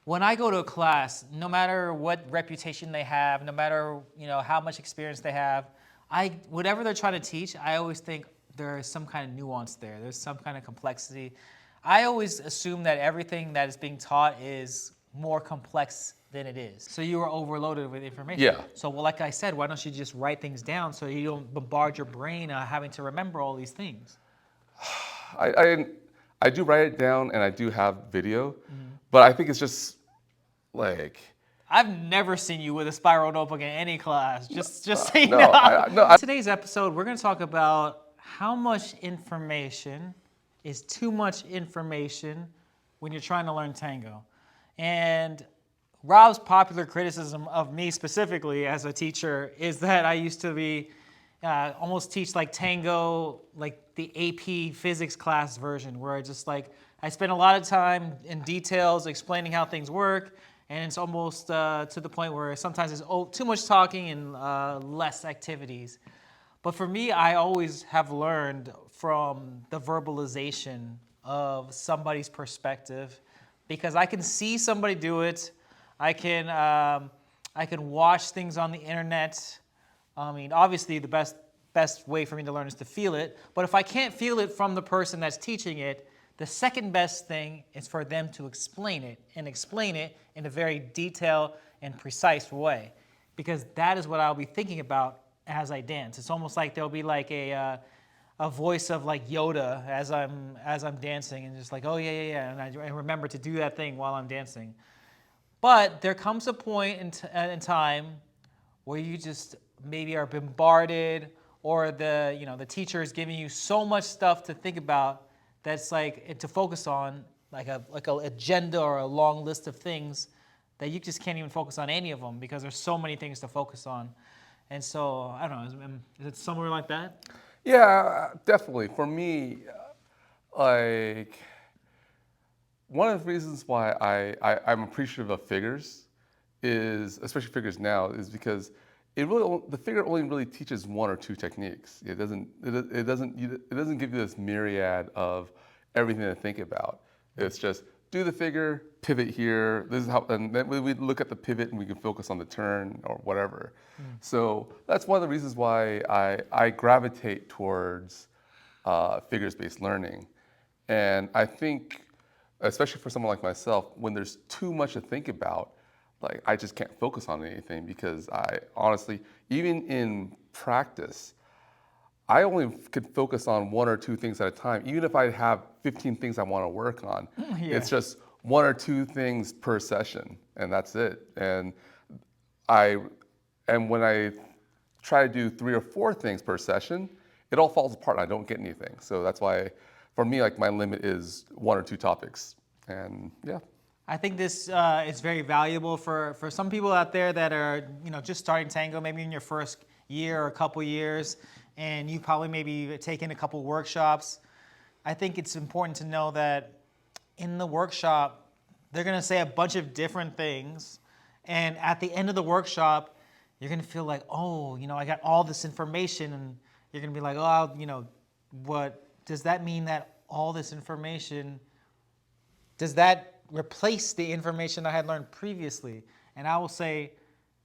When I go to a class, no matter what reputation they have, no matter how much experience they have, whatever they're trying to teach, I always think there is some kind of nuance there. There's some kind of complexity. I always assume that everything that is being taught is more complex than it is. So you are overloaded with information. Yeah. So, well, like I said, why don't you just write things down so you don't bombard your brain having to remember all these things? I, I I do write it down and I do have video, but I think it's just like I've never seen you with a spiral notebook in any class. Just so you no, know. no. Today's episode, we're going to talk about how much information is too much information when you're trying to learn tango. And Rob's popular criticism of me specifically as a teacher is that I used to be almost teach like tango, like the AP physics class version, where I spend a lot of time in details explaining how things work, and it's almost to the point where sometimes it's too much talking and less activities. But for me, I always have learned from the verbalization of somebody's perspective, because I can see somebody do it. I can watch things on the internet. I mean, obviously, the best way for me to learn is to feel it. But if I can't feel it from the person that's teaching it, the second best thing is for them to explain it, and explain it in a very detailed and precise way, because that is what I'll be thinking about as I dance. It's almost like there'll be like a voice of like Yoda as I'm dancing, and just like, oh yeah, and I remember to do that thing while I'm dancing. But there comes a point in time where you just maybe are bombarded, or the teacher is giving you so much stuff to think about that's like to focus on, like a agenda or a long list of things, that you just can't even focus on any of them because there's so many things to focus on. And so I don't know, is it somewhere like that? Yeah, definitely. For me, like one of the reasons why I'm appreciative of figures is, especially figures now, is because the figure only really teaches one or two techniques. It doesn't give you this myriad of everything to think about. It's just do the figure, pivot here. This is how, and then we look at the pivot and we can focus on the turn or whatever. So that's one of the reasons why I gravitate towards figures-based learning. And I think, especially for someone like myself, when there's too much to think about, like I just can't focus on anything, because I honestly, even in practice, I only could focus on one or two things at a time. Even if I have 15 things I want to work on, Yeah. it's just one or two things per session, and that's it. I, and when I try to do 3 or 4 things per session, it all falls apart. I don't get anything. So that's why, for me, like my limit is 1 or 2 topics, and yeah. I think this is very valuable for some people out there that are just starting tango, maybe in your first year or a couple years, and you probably maybe taken a couple workshops. I think it's important to know that in the workshop, they're going to say a bunch of different things, and at the end of the workshop, you're going to feel like, oh, I got all this information, and you're going to be like, oh, what does that mean, that all this information, does that replace the information I had learned previously? And I will say,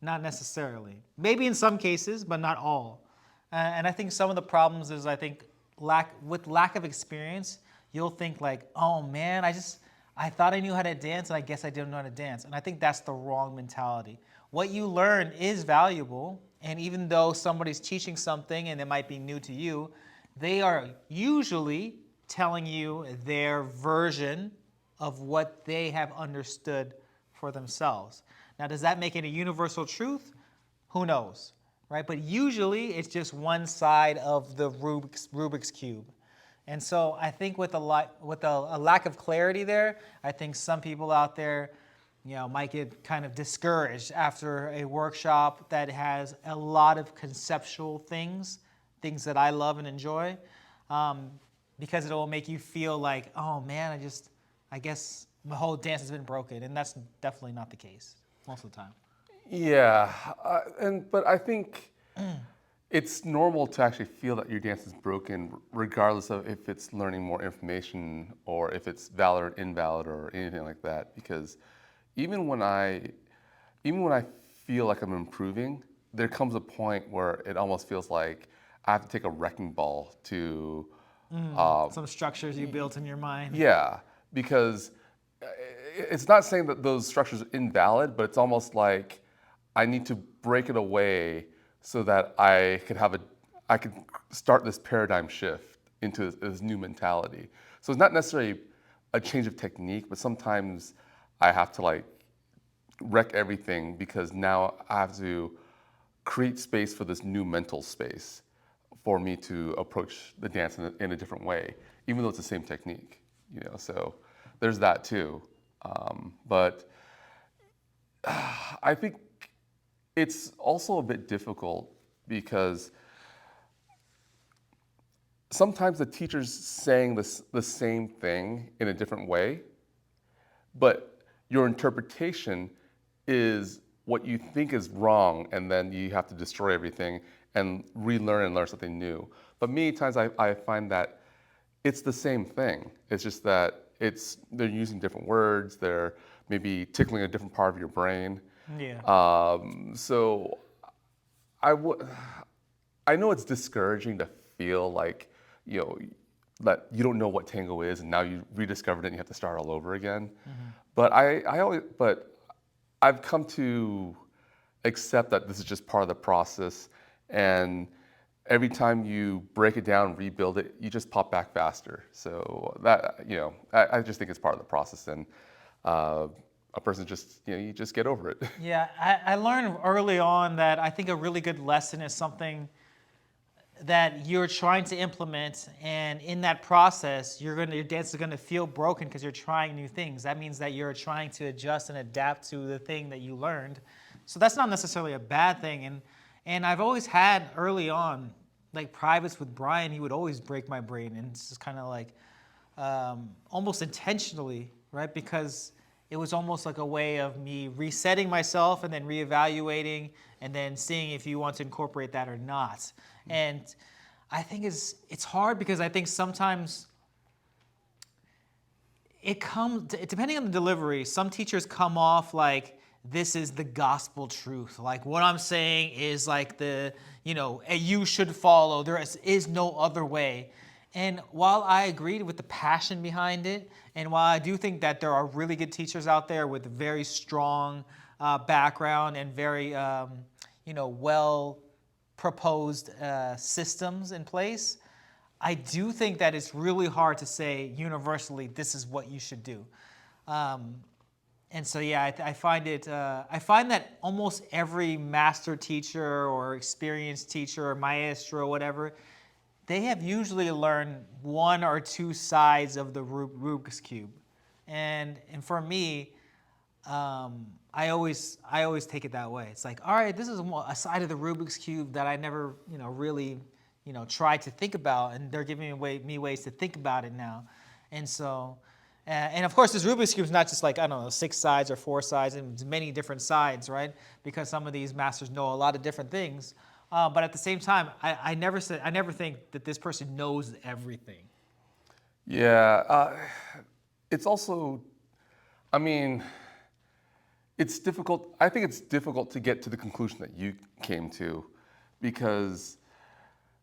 not necessarily. Maybe in some cases, but not all. And I think some of the problems is, I think, with lack of experience, you'll think like, oh man, I thought I knew how to dance, and I guess I didn't know how to dance. And I think that's the wrong mentality. What you learn is valuable, and even though somebody's teaching something and it might be new to you, they are usually telling you their version of what they have understood for themselves. Now, does that make it a universal truth? Who knows, right? But usually it's just one side of the Rubik's Cube. And so I think with a lack of clarity there, I think some people out there might get kind of discouraged after a workshop that has a lot of conceptual things that I love and enjoy, because it will make you feel like, oh man, I guess the whole dance has been broken, and that's definitely not the case most of the time. Yeah, but I think it's normal to actually feel that your dance is broken, regardless of if it's learning more information or if it's valid or invalid or anything like that. Because even when I feel like I'm improving, there comes a point where it almost feels like I have to take a wrecking ball to, Some structures you built in your mind. yeah, because it's not saying that those structures are invalid, but it's almost like I need to break it away so that I could start this paradigm shift into this new mentality. So it's not necessarily a change of technique, but sometimes I have to like wreck everything because now I have to create space for this new mental space for me to approach the dance in a different way, even though it's the same technique, you know. So there's that too. But I think it's also a bit difficult because sometimes the teacher's saying the same thing in a different way, but your interpretation is what you think is wrong, and then you have to destroy everything and relearn and learn something new. But many times I find that it's the same thing. It's just that they're using different words, they're maybe tickling a different part of your brain. Yeah. So I would. I know it's discouraging to feel like, you know, that you don't know what tango is and now you rediscovered it and you have to start all over again. But but I've come to accept that this is just part of the process, and every time you break it down, rebuild it, you just pop back faster. So that, you know, I just think it's part of the process, and a person just, you know, you just get over it. Yeah, I learned early on that I think a really good lesson is something that you're trying to implement, and in that process, your dance is gonna feel broken because you're trying new things. That means that you're trying to adjust and adapt to the thing that you learned. So that's not necessarily a bad thing. And I've always had early on, like privates with Brian, he would always break my brain, and it's just kind of like almost intentionally, right? Because it was almost like a way of me resetting myself and then reevaluating and then seeing if you want to incorporate that or not. And I think it's hard because I think sometimes it comes, depending on the delivery, some teachers come off like this is the gospel truth. Like what I'm saying is like you should follow. There is no other way. And while I agreed with the passion behind it, and while I do think that there are really good teachers out there with very strong background and very, well proposed systems in place, I do think that it's really hard to say universally this is what you should do. And so, yeah, I find that almost every master teacher or experienced teacher or maestro or whatever, they have usually learned one or two sides of the Rubik's Cube. And for me, I always take it that way. It's like, all right, this is a side of the Rubik's Cube that I never, really, tried to think about, and they're giving me ways to think about it now. And so, and of course, this Rubik's Cube is not just like, I don't know, 6 sides or 4 sides, and it's many different sides, right? Because some of these masters know a lot of different things. But at the same time, I never think that this person knows everything. Yeah, it's also, I mean, it's difficult. I think it's difficult to get to the conclusion that you came to, because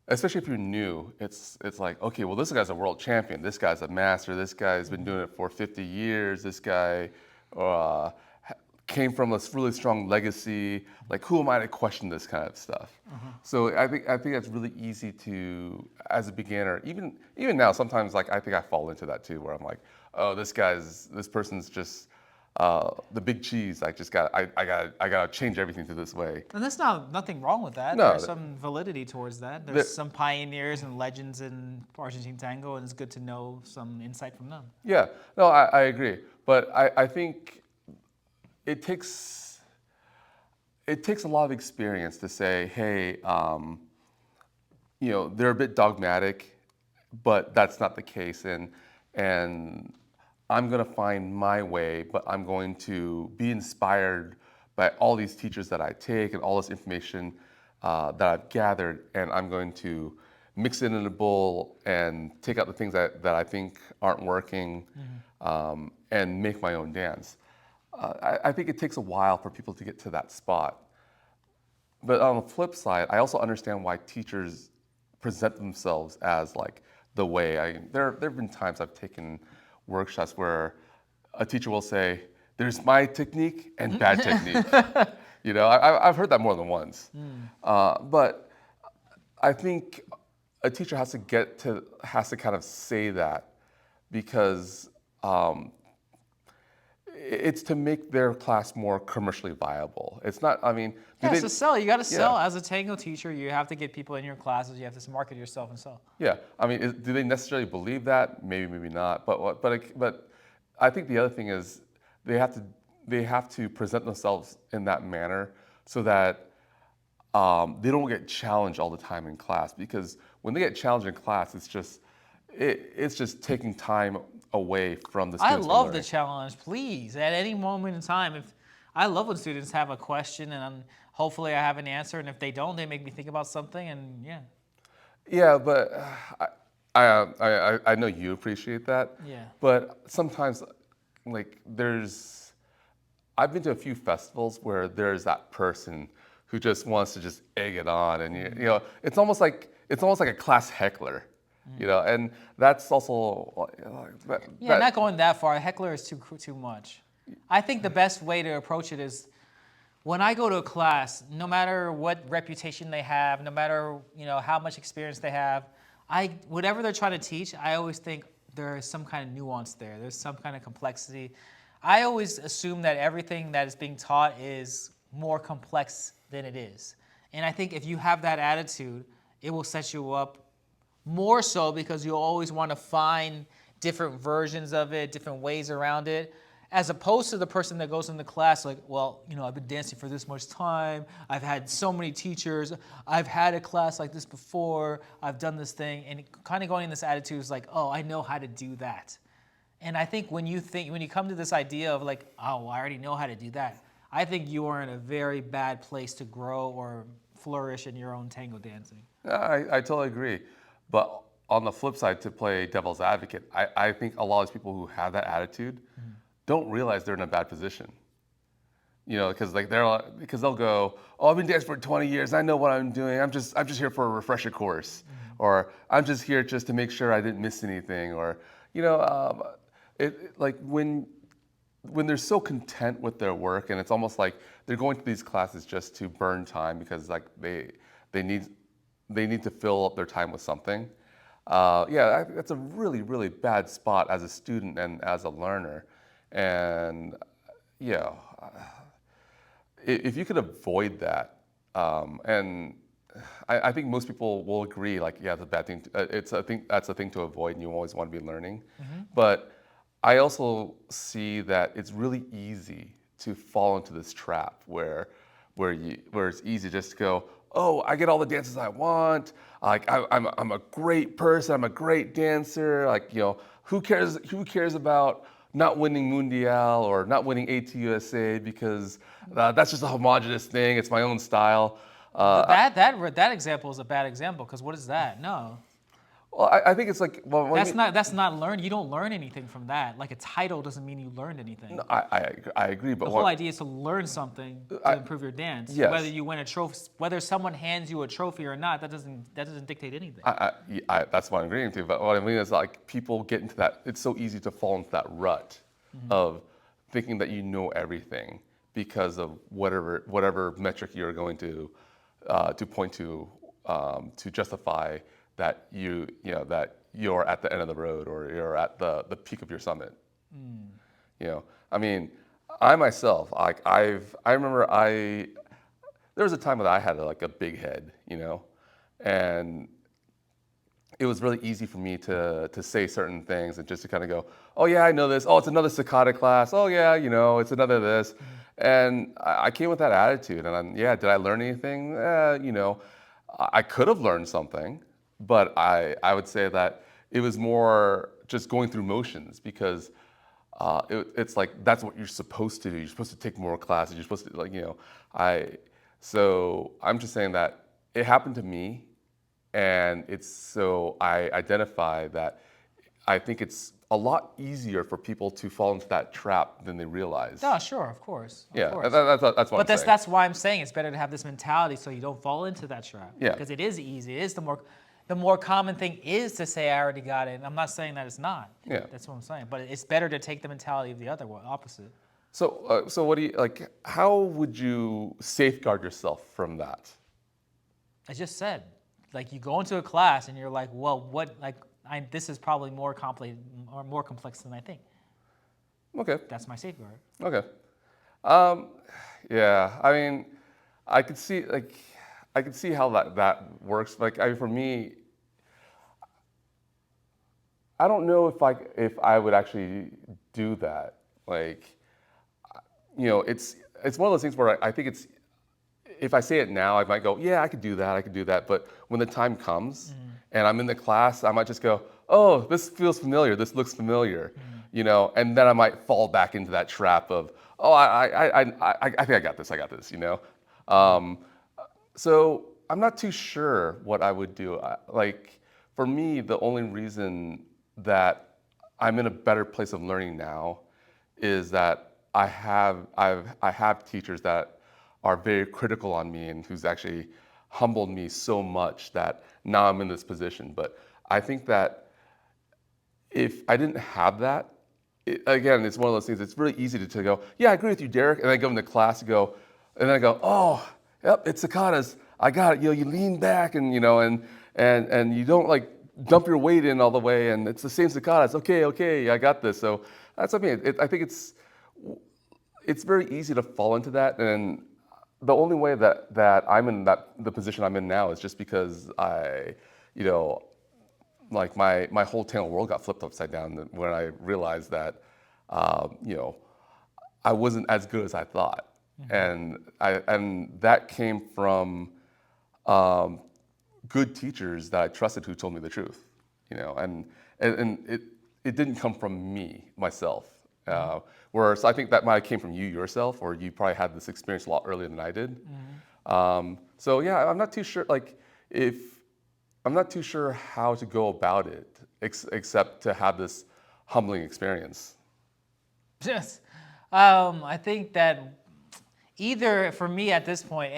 especially if you're new, it's like, okay, well, this guy's a world champion. This guy's a master. This guy's been doing it for 50 years. This guy came from a really strong legacy. Like, who am I to question this kind of stuff? So I think that's really easy to, as a beginner, even now, sometimes like I think I fall into that too, where I'm like, oh, this person's just the big cheese. I gotta change everything to this way. And there's nothing wrong with that. No, There's some validity towards that. There's some pioneers and legends in Argentine tango, and it's good to know some insight from them. yeah, no, I agree, but I think it takes a lot of experience to say, hey, they're a bit dogmatic, but that's not the case, and I'm gonna find my way, but I'm going to be inspired by all these teachers that I take and all this information that I've gathered, and I'm going to mix it in a bowl and take out the things that I think aren't working, and make my own dance. I think it takes a while for people to get to that spot. But on the flip side, I also understand why teachers present themselves as like the way. There have been times I've taken workshops where a teacher will say, "There's my technique and bad technique." I've heard that more than once. But I think a teacher has to kind of say that because it's to make their class more commercially viable. It's not. I mean, Yeah, it's to sell. You got to sell. Yeah. As a Tango teacher, you have to get people in your classes. You have to market yourself and sell. Yeah, I mean, do they necessarily believe that? Maybe, maybe not. But I think the other thing is they have to present themselves in that manner so that they don't get challenged all the time in class. Because when they get challenged in class, it's just taking time away from the I students. love the challenge. Please, at any moment in time, if I love when students have a question and hopefully I have an answer, and if they don't, they make me think about something, and yeah. Yeah, but I know you appreciate that. Yeah. But sometimes, I've been to a few festivals where there's that person who just wants to just egg it on, and it's almost like a class heckler, and that's also Yeah, not going that far. A heckler is too much. I think the best way to approach it is when I go to a class, no matter what reputation they have, no matter how much experience they have, whatever they're trying to teach, I always think there is some kind of nuance there. There's some kind of complexity. I always assume that everything that is being taught is more complex than it is. And I think if you have that attitude, it will set you up more so because you'll always want to find different versions of it, different ways around it, as opposed to the person that goes into class like, well, I've been dancing for this much time, I've had so many teachers, I've had a class like this before, I've done this thing, and kind of going in this attitude is like, oh, I know how to do that. And I think when you come to this idea of like, oh, I already know how to do that, I think you are in a very bad place to grow or flourish in your own tango dancing. I totally agree. But on the flip side, to play devil's advocate, I think a lot of these people who have that attitude don't realize they're in a bad position. Because they'll go, oh, I've been dancing for 20 years. I know what I'm doing. I'm just here for a refresher course, or I'm just here just to make sure I didn't miss anything, or when they're so content with their work, and it's almost like they're going to these classes just to burn time because they need to fill up their time with something. That's a really, really bad spot as a student and as a learner. And if you could avoid that, and I think most people will agree, like, yeah, it's a bad thing. I think that's a thing to avoid, and you always want to be learning. But I also see that it's really easy to fall into this trap where it's easy just to go, oh, I get all the dances I want. Like I'm a great person. I'm a great dancer. Like who cares about not winning Mundial or not winning ATUSA because that's just a homogenous thing. It's my own style. That example is a bad example because what is that? No. Well, I think it's like that's not learn. You don't learn anything from that. Like a title doesn't mean you learned anything. No, I agree, but the whole idea is to learn something to improve your dance. Yes. Whether you win a trophy, whether someone hands you a trophy or not, that doesn't dictate anything. That's what I'm agreeing to. But what I mean is like people get into that. It's so easy to fall into that rut of thinking that you know everything because of whatever metric you're going to point to justify that that you're at the end of the road or you're at the peak of your summit. I mean, I myself, like I remember there was a time that I had like a big head, and it was really easy for me to say certain things and just to kind of go, oh yeah, I know this. Oh, it's another Sakata class. Oh yeah, it's another this. And I came with that attitude, and did I learn anything? I could have learned something. But I would say that it was more just going through motions because it's like that's what you're supposed to do. You're supposed to take more classes. You're supposed to So I'm just saying that it happened to me, and it's so I identify that I think it's a lot easier for people to fall into that trap than they realize. Oh, sure, of course, of Yeah, course. that's what But I'm saying. that's why I'm saying it's better to have this mentality so you don't fall into that trap. Yeah. Because it is easy. It is the more common thing is to say I already got it. And I'm not saying that it's not. Yeah. That's what I'm saying. But it's better to take the mentality of the other one, opposite. So what do you like? How would you safeguard yourself from that? I just said, like you go into a class and you're like, well, this is probably more complicated or more complex than I think. Okay. That's my safeguard. Okay. Yeah. I mean, I could see how that works. Like, for me, I don't know if I would actually do that. Like, it's one of those things where I think it's, if I say it now, I might go, yeah, I could do that, I could do that. But when the time comes and I'm in the class, I might just go, oh, this feels familiar, this looks familiar, and then I might fall back into that trap of, oh, I think I got this, So I'm not too sure what I would do. Like, for me, the only reason that I'm in a better place of learning now is that I have teachers that are very critical on me and who's actually humbled me so much that now I'm in this position. But I think that if I didn't have that, again, it's one of those things. It's really easy to go, yeah, I agree with you, Derek, and then go into class and then I go, oh, yep, it's cicadas. I got it. You lean back and and you don't like dump your weight in all the way, and it's the same cicadas. Okay, I got this. So that's what I mean. I think it's very easy to fall into that, and the only way that I'm in the position I'm in now is just because like my whole Tango world got flipped upside down when I realized that I wasn't as good as I thought, and that came from good teachers that I trusted who told me the truth, and it didn't come from me myself. Whereas I think that might have came from you yourself, or you probably had this experience a lot earlier than I did. So yeah, I'm not too sure. Like, I'm not too sure how to go about it, except to have this humbling experience. Yes. I think that either for me at this point,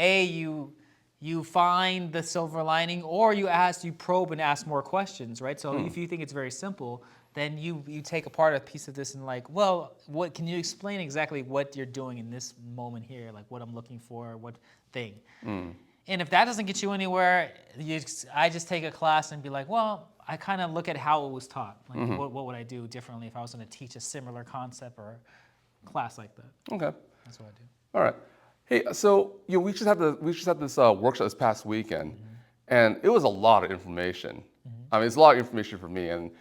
you find the silver lining, or you probe and ask more questions, right? So if you think it's very simple, then you take apart a piece of this and like, well, what can you explain exactly what you're doing in this moment here, like what I'm looking for, what thing. And if that doesn't get you anywhere, I just take a class and be like, well, I kind of look at how it was taught. Like, what would I do differently if I was going to teach a similar concept or class like that? Okay. That's what I do. All right. Hey, so we just had this workshop this past weekend, and it was a lot of information. I mean, it's a lot of information for me, and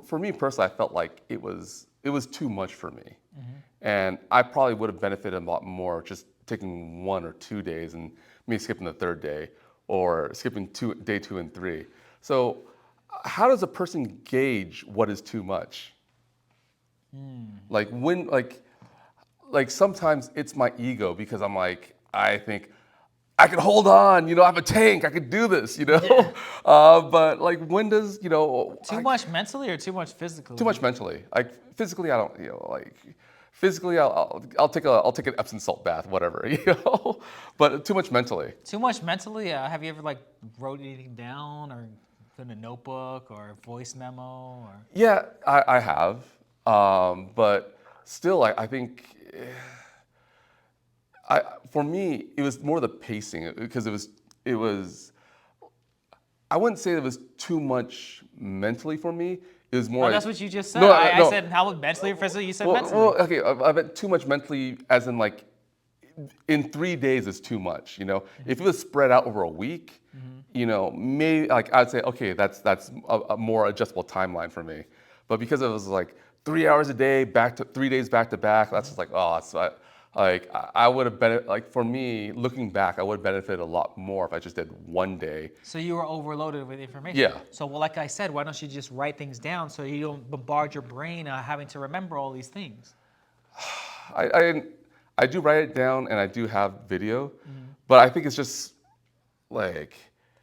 for me personally, I felt like it was too much for me, and I probably would have benefited a lot more just taking 1 or 2 days and me skipping the third day, or skipping day 2 and 3. So, how does a person gauge what is too much? Like when like sometimes it's my ego because I'm like, I think I can hold on, I have a tank, I could do this, Yeah. But like, when does, Too much mentally or too much physically? too much mentally. Like physically, I don't, physically, I'll take an Epsom salt bath, whatever, but too much mentally. Too much mentally? Have you ever like wrote anything down or put in a notebook or a voice memo or? Yeah, I have, but still, I think. For me, it was more the pacing because it was. I wouldn't say it was too much mentally for me. It was more. Oh, that's what you just said. No, I no. said how mentally or physically. You said Well, mentally. well, okay. I meant too much mentally, as in like, in 3 days is too much. If it was spread out over a week, maybe like I'd say, okay, that's a more adjustable timeline for me. But because it was like 3 hours a day, 3 days back to back, that's just like, oh, it's like I would have benefited. Like, for me, looking back, I would have benefited a lot more if I just did 1 day. So you were overloaded with information. Yeah. So, well, like I said, why don't you just write things down so you don't bombard your brain having to remember all these things? I do write it down and I do have video, but I think it's just like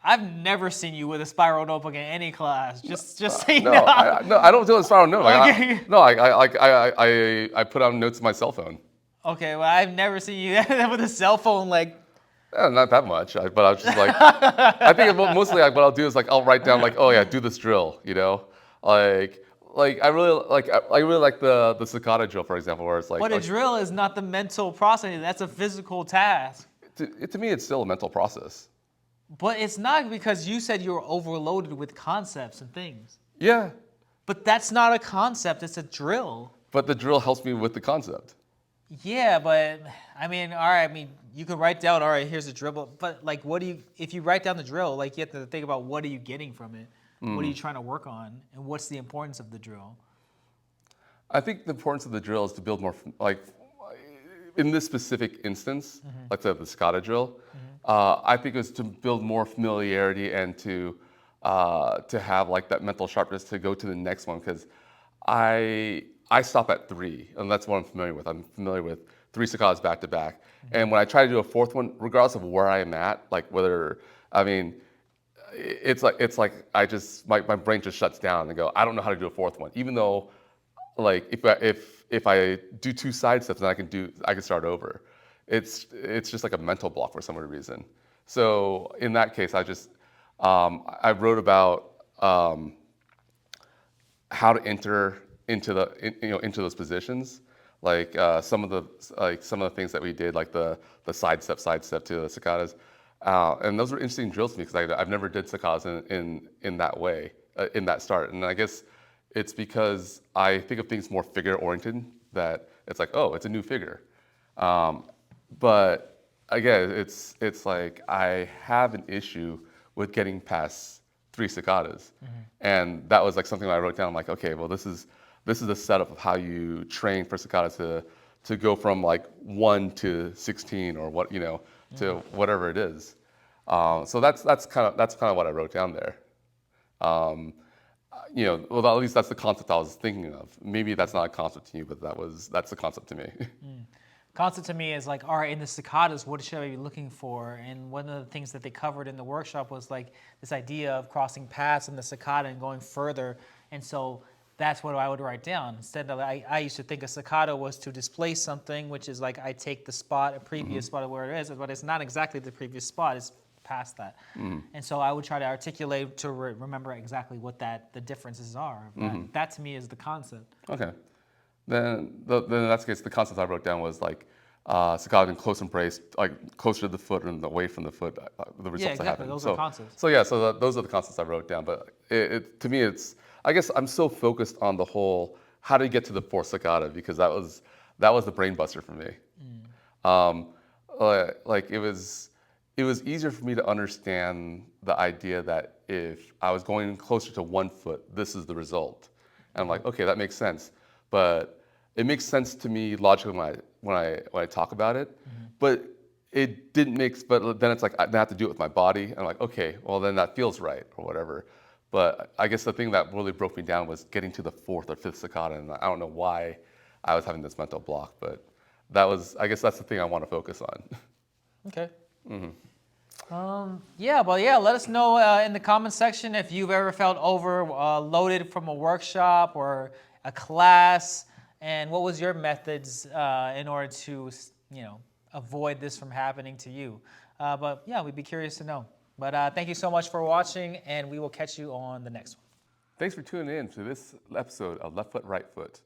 I've never seen you with a spiral notebook in any class. Just so you No, know. I don't do a spiral note. Like, Okay. I put on notes on my cell phone. Okay, well, I've never seen you with a cell phone like. Not that much, but I was just like, I think mostly like, what I'll do is like I'll write down like, oh yeah, do this drill, you know, like I really like the cicada drill, for example, where it's like, But a drill is not the mental processing. That's a physical task. to me it's still a mental process. But it's not, because you said you were overloaded with concepts and things. Yeah, But that's not a concept, it's a drill. but the drill helps me with the concept. Yeah, but I mean, all right, I mean, you can write down, all right, here's a drill, but like, if you write down the drill, like, you have to think about what are you getting from it? What are you trying to work on? And what's the importance of the drill? I think the importance of the drill is to build more, like, in this specific instance, like the cicada drill, I think it was to build more familiarity and to have like that mental sharpness to go to the next one, because I stop at 3, and that's what I'm familiar with. I'm familiar with 3 cicadas back to back, and when I try to do a 4th one, regardless of where I am at, like whether, I mean, it's like I just my brain just shuts down and go, I don't know how to do a 4th one, even though like if I do 2 side steps, then I can start over. It's just like a mental block for some reason. So in that case, I wrote about how to enter into into those positions, like some of the things that we did, like the side step to the cicadas, and those were interesting drills to me because I've never did cicadas in that way, in that start. And I guess it's because I think of things more figure oriented, that it's like, oh, it's a new figure. But again, it's like I have an issue with getting past 3 cicadas, and that was like something that I wrote down. I'm like, okay, well, this is a setup of how you train for cicadas to go from like 1 to 16 or what, to whatever it is. So that's kind of what I wrote down there. Well, at least that's the concept I was thinking of. Maybe that's not a concept to you, but that's the concept to me. Concept to me is like, all right, in the cicadas, what should I be looking for? And one of the things that they covered in the workshop was like this idea of crossing paths in the cicada and going further. And so that's what I would write down. Instead of, I used to think a cicada was to displace something, which is like I take the spot, a previous spot of where it is, but it's not exactly the previous spot, it's past that. And so I would try to articulate to remember exactly what the differences are. That to me is the concept. Okay. Then in that case, the concept I wrote down was like cicada in close embrace, like closer to the foot and away from the foot, the results Yeah, exactly. that happen. Those are concepts. So yeah, those are the concepts I wrote down. But to me, I guess I'm so focused on the whole how to get to the 4th cicada, because that was the brain buster for me. Like it was easier for me to understand the idea that if I was going closer to 1 foot, this is the result. And I'm like, okay, that makes sense. But it makes sense to me logically when I talk about it. But it didn't make. But then it's like I have to do it with my body. And I'm like, okay, well then that feels right or whatever. But I guess the thing that really broke me down was getting to the 4th or 5th cicada, and I don't know why I was having this mental block, but I guess that's the thing I want to focus on. Okay. Yeah, let us know in the comment section if you've ever felt overloaded from a workshop or a class, and what was your methods in order to, avoid this from happening to you. But yeah, we'd be curious to know. But thank you so much for watching, and we will catch you on the next one. Thanks for tuning in to this episode of Left Foot, Right Foot.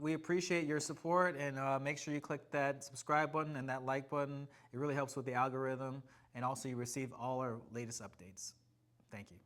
We appreciate your support, and make sure you click that subscribe button and that like button. It really helps with the algorithm, and also you receive all our latest updates. Thank you.